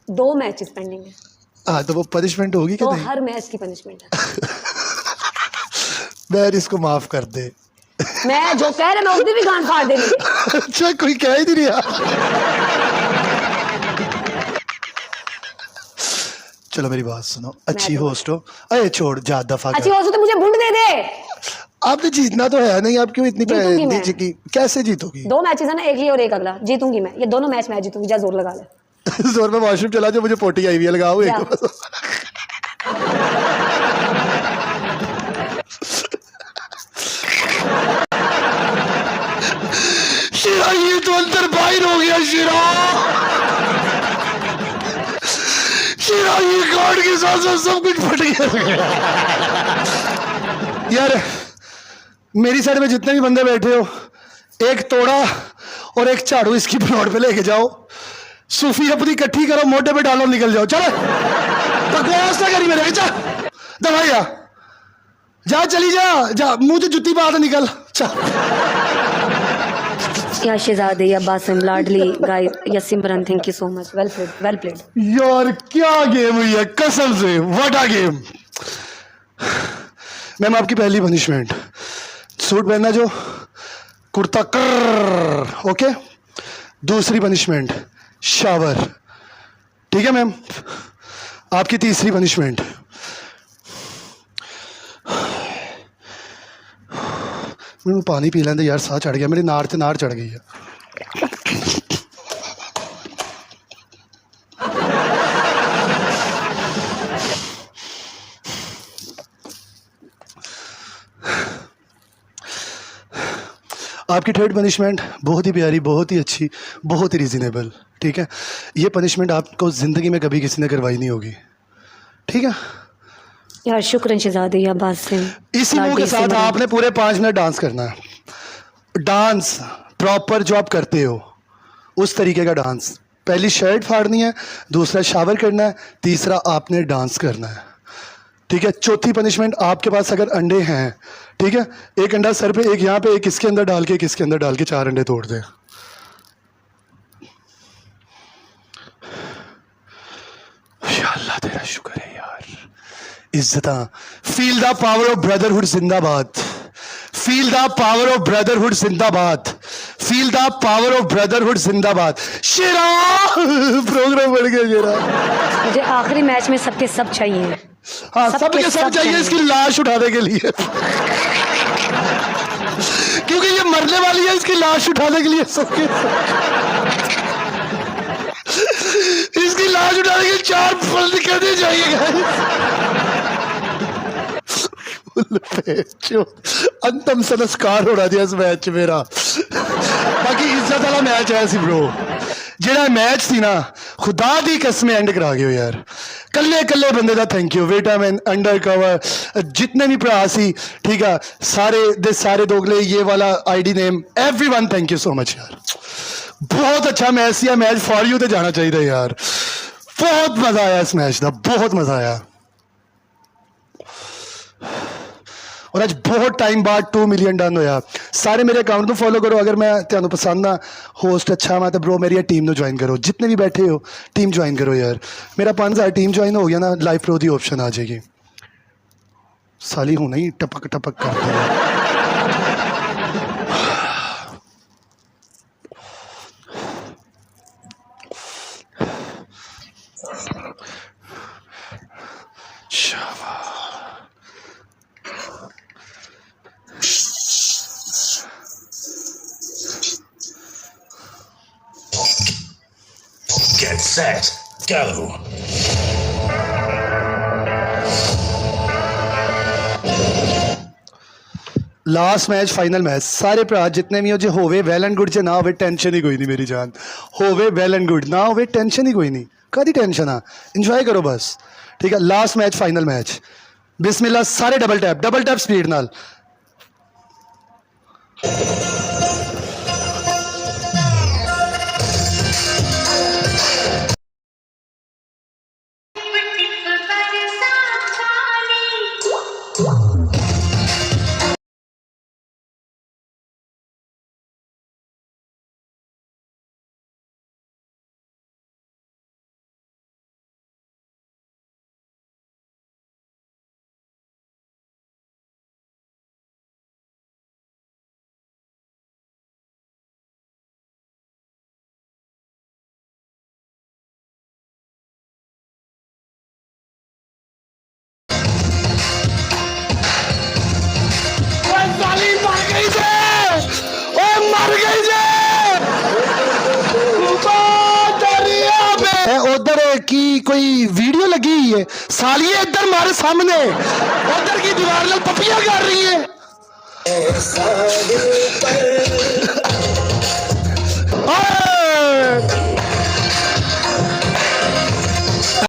2 matches pending है। हाँ तो वो पनिशमेंट होगी कि तो नहीं? हर मैच की पनिशमेंट है। मैं इसको माफ कर दे। मैं जो कह रहा मैं उसकी भी गांड फाड़ देनी थी। अच्छा कोई कह ही नहीं रहा। चलो मेरी बात सुनो, अच्छी होस्ट हो। अरे छोड़ जा, दफा अच्छी कर। होस्ट तो मुझे बुंड दे दे। आपने जीतना तो है नहीं, आप क्यों इतनी जीतूंगी मैं। नीचे की? कैसे जीतोगी? 2 मैचेस है ना, एक ये और एक अगला, जीतूंगी मैं। ये दोनों मैच मैं जीतूंगी। जा जोर लगा ले। जोर में वॉशरूम चला जाओ, मुझे पोटी आई हुई है, लगाओ एक। शिरा ये तो अंदर बाहर हो गया। शिरा शिरा ये गार्ड के साथ साथ सब कुछ फट गया। यार मेरी साइड में जितने भी बंदे बैठे हो, एक तोड़ा और एक झाड़ू इसकी प्लॉट पे लेके जाओ, सूफी अपनी इकट्ठी करो, मोटे पे डालो, निकल जाओ। चलो बकवास ना करी मेरे। जा दवाइया जा, चली जा, जा मुंह से जुत्ती बात निकल। चल या शहजादे या बासिम लाडली गाइस या Simran, thank you so much. Well played, well played. यार क्या गेम हुई है कसम से, व्हाट अ गेम। मैम आपकी पहली पनिशमेंट, सूट पहनना जो, कुर्ता कर, ओके। दूसरी पनिशमेंट शावर, ठीक है मैम। आपकी तीसरी पनिशमेंट, मैं पानी पी लेंदे यार, साह चढ़ गया मेरी, नाड़ ते नाड़ चढ़ गई है। आपकी थर्ड पनिशमेंट बहुत ही प्यारी, बहुत ही अच्छी, बहुत ही रीजनेबल, ठीक है। ये पनिशमेंट आपको ज़िंदगी में कभी किसी ने करवाई नहीं होगी, ठीक है। यार शुक्र शहजादे या बासिम। इसी मुंह के साथ आपने पूरे 5 मिनट डांस करना है। डांस प्रॉपर जो आप करते हो उस तरीके का डांस। पहली शर्ट फाड़नी है, दूसरा शावर करना है, तीसरा आपने डांस करना है, ठीक है। चौथी पनिशमेंट, आपके पास अगर अंडे हैं, ठीक है, एक अंडा सर पे, एक यहाँ पे, एक इसके अंदर डाल के, एक इसके अंदर डाल के 4 अंडे तोड़ दे। अल्लाह तेरा शुक्र है यार। इज्जत, feel the power of brotherhood जिंदाबाद, feel the power of brotherhood जिंदाबाद, feel the power of brotherhood जिंदाबाद। शेरा प्रोग्राम बढ़ गया शेरा। मुझे आखिरी मैच में सबके सब चाहिए। हाँ सबके सब चाहिए इसकी लाश उठाने के लिए, क्योंकि ये मरने वाली है, इसकी लाश उठाने के लिए सबके इसकी लाश उठाने के लिए 4 फल करने चाहिए। अंतम संस्कार होना चाहिए इस मैच मेरा। बाकी इज्जत वाला मैच है सी ब्रो, जेड़ा मैच थी ना, खुदा दी कसम एंड करा गए हो यार। कल्ले कल्ले बंदे का thank you. Vitamin, under cover, जितने भी भरा सी, ठीक है, सारे दे सारे दोगले, ये वाला ID name, everyone thank you so much यार। बहुत अच्छा मैच या मैच फॉर यू तो जाना चाहिए यार। बहुत मजा आया इस मैच का, बहुत मजा आया। और आज बहुत टाइम बाद 2 मिलियन डन होया। सारे मेरे अकाउंट को फॉलो करो, अगर मैं तुहानू पसंद आ, होस्ट अच्छा मैं तो ब्रो मेरी टीम में ज्वाइन करो। जितने भी बैठे हो टीम ज्वाइन करो यार। मेरा 5000 टीम ज्वाइन हो गया ना, लाइव प्रो की ऑप्शन आ जाएगी। साली हूं नहीं टपक टपक करते हैं। Get set, go. Last match final match, सारे भरा जितने भी हो, जो होवे वेल एंड गुड, जो ना होवे टेंशन ही कोई नहीं मेरी जान। होवे वेल एंड गुड, ना होवे टेंशन ही कोई नहीं। कदी टेंशन आ, इंजॉय करो बस, ठीक है। लास्ट मैच फाइनल मैच, बिस्मिल्लाह। सारे डबल टैप स्पीड नाल। ਕੀ ਕੋਈ ਵੀਡੀਓ ਲੱਗੀ हुई है सालिए इधर मारे सामने उधर की दीवार नाल पपियां कर रही है ओए!